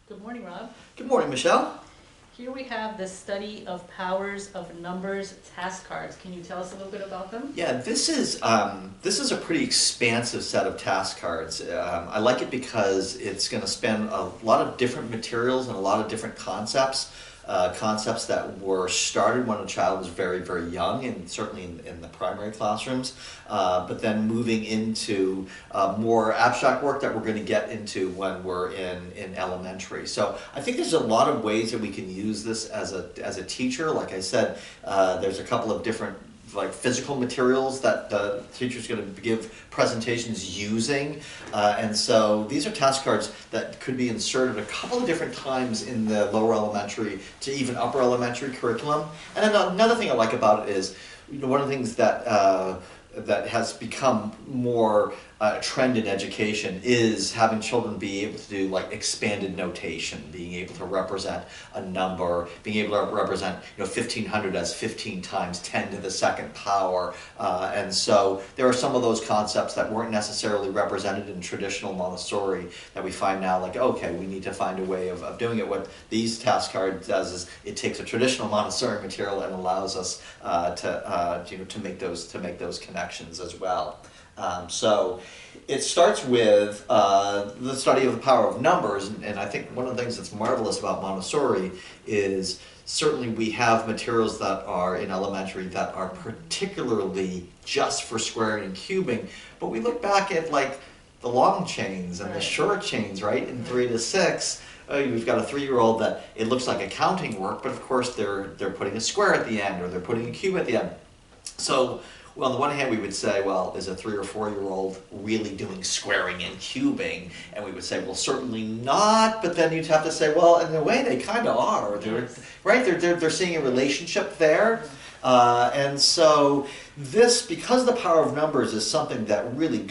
Good morning, Rob. Good morning, Michelle. Here we have the study of powers of numbers task cards. Can you tell us a little bit about them? Yeah, this is a pretty expansive set of task cards. I like it because it's going to span a lot of different materials and a lot of different concepts. Concepts that were started when a child was very, very young, and certainly in the primary classrooms, but then moving into more abstract work that we're going to get into when we're in elementary. So I think there's a lot of ways that we can use this as a teacher. Like I said, there's a couple of different physical materials that the teacher's going to give presentations using, and so these are task cards that could be inserted a couple of different times in the lower elementary to even upper elementary curriculum. And then another thing I like about it is, one of the things that has become more trend in education is having children be able to do expanded notation, being able to represent a number, being able to represent 1500 as 15 times 10 to the second power, and so there are some of those concepts that weren't necessarily represented in traditional Montessori that we find now, okay, we need to find a way of doing it. What these task cards does is it takes a traditional Montessori material and allows us to make those connections as well. So it starts with the study of the power of numbers, and I think one of the things that's marvelous about Montessori is certainly we have materials that are in elementary that are particularly just for squaring and cubing, but we look back at the long chains and the short chains, right, in 3 to 6. We've got a 3-year-old that it looks like accounting work, but of course they're putting a square at the end, or they're putting a cube at the end. So on the one hand, we would say, well, is a 3 or 4-year-old really doing squaring and cubing? And we would say, well, certainly not. But then you'd have to say, well, in a way, they kind of are. They're seeing a relationship there. And so this, because the power of numbers is something that really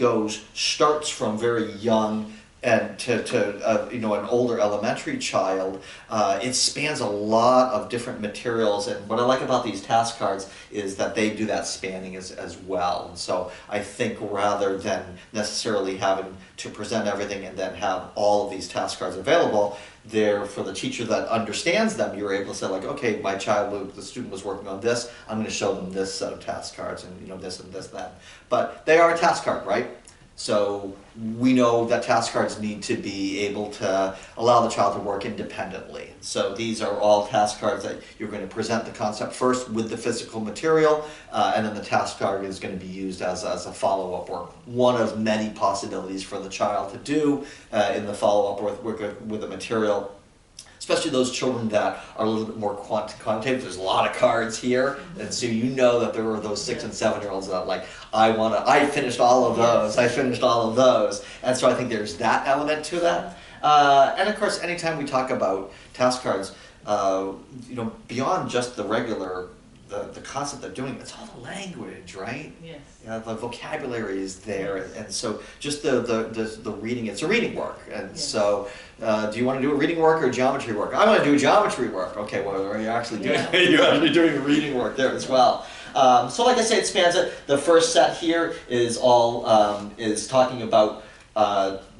starts from very young and to an older elementary child, it spans a lot of different materials. And what I like about these task cards is that they do that spanning as well. And so I think rather than necessarily having to present everything and then have all of these task cards available, there for the teacher that understands them, you're able to say okay, my child, the student was working on this, I'm going to show them this set of task cards and this and this and that. But they are a task card, right? So we know that task cards need to be able to allow the child to work independently. So these are all task cards that you're going to present the concept first with the physical material, and then the task card is going to be used as a follow-up work. One of many possibilities for the child to do in the follow-up work with the material. Especially those children that are a little bit more quantitative. There's a lot of cards here, and so you know that there are those 6 and 7-year-olds that I finished all of those, I finished all of those, and so I think there's that element to that. And of course, anytime we talk about task cards, beyond just the regular, the concept of doing it's all the language, right? Yes. The vocabulary is there, and so just the reading, it's a reading work, and yes. So do you want to do a reading work or geometry work? I want to do geometry work. Okay, well, are you actually doing? Yeah. You're actually doing reading work there as well. So like I say, it spans it. The first set here is all is talking about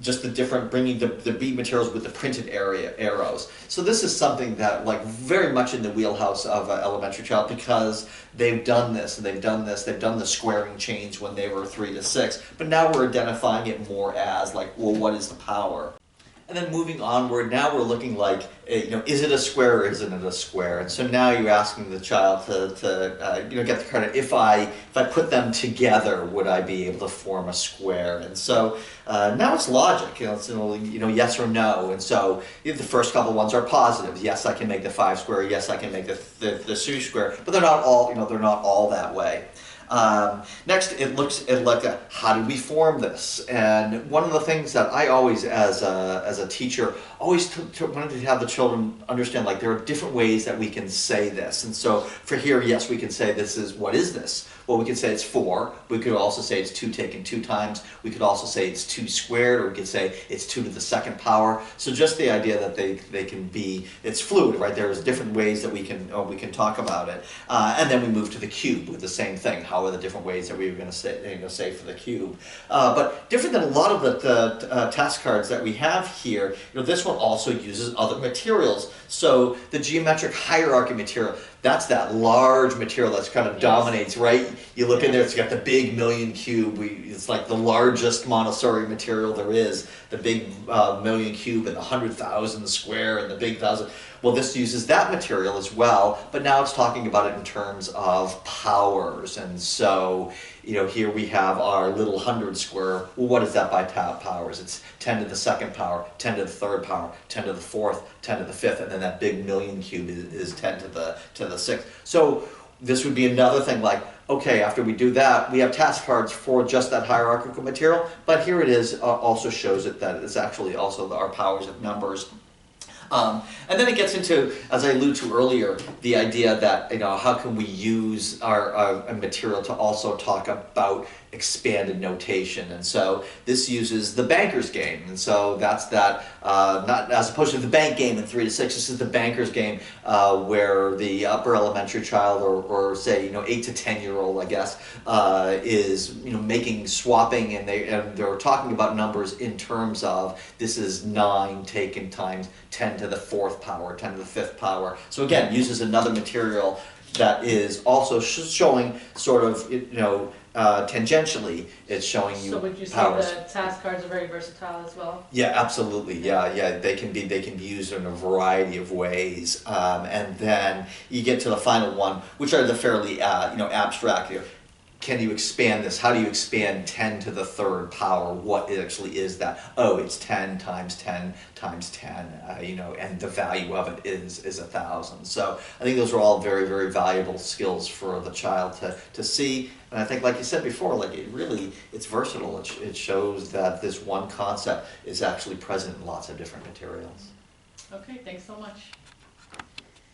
just the different, bringing the bead materials with the printed arrows. So this is something that very much in the wheelhouse of an elementary child, because they've done this and they've done the squaring chains when they were 3 to 6, but now we're identifying it more as well, what is the power? And then moving onward, now we're looking is it a square or isn't it a square? And so now you're asking the child to get the credit. If I put them together, would I be able to form a square? And so now it's logic. It's yes or no. And so the first couple ones are positive. Yes, I can make the 5 square. Yes, I can make the 2 square. But they're not all that way. Next, it looks at how do we form this, and one of the things that I always, as a teacher, always wanted to have the children understand, there are different ways that we can say this. And so for here, yes, we can say what is this? Well, we could say it's 4. We could also say it's 2 taken 2 times. We could also say it's 2 squared, or we could say it's 2 to the second power. So just the idea that they can be, it's fluid, right? There's different ways that we can talk about it. And then we move to the cube with the same thing. power, the different ways that we were going to say for the cube. But different than a lot of the task cards that we have here, this one also uses other materials. So the geometric hierarchy material, that's that large material that's kind of dominates, right? You look in there, it's got the big million cube. It's like the largest Montessori material there is, the big million cube and the 100,000 square and the big thousand. Well, this uses that material as well, but now it's talking about it in terms of powers. And so, here we have our little 100 square. Well, what is that by powers? It's 10 to the second power, 10 to the third power, 10 to the fourth, 10 to the fifth, and then that big million cube is 10 to the sixth. So this would be another thing like, okay, after we do that, we have task cards for just that hierarchical material, but here it is, also shows it that it's actually also our powers of numbers. And then it gets into, as I alluded to earlier, the idea that, how can we use our material to also talk about expanded notation. And so this uses the banker's game. And so that's that, not as opposed to the bank game in 3 to 6, this is the banker's game where the upper elementary child or say, 8 to 10-year-old, I guess, is, making swapping, and they're talking about numbers in terms of this is 9 taken times 10 to the 4th power, 10 to the 5th power. So again, uses another material that is also showing sort of, tangentially, it's showing you powers. So would you say the task cards are very versatile as well? Yeah, absolutely. Yeah. They can be used in a variety of ways. And then you get to the final one, which are the fairly, abstract. Can you expand this? How do you expand 10 to the 3rd power? What actually is that? Oh, it's 10 times 10 times 10, and the value of it is 1,000. So I think those are all very, very valuable skills for the child to see. And I think, like you said before, it's versatile. It shows that this one concept is actually present in lots of different materials. Okay, thanks so much.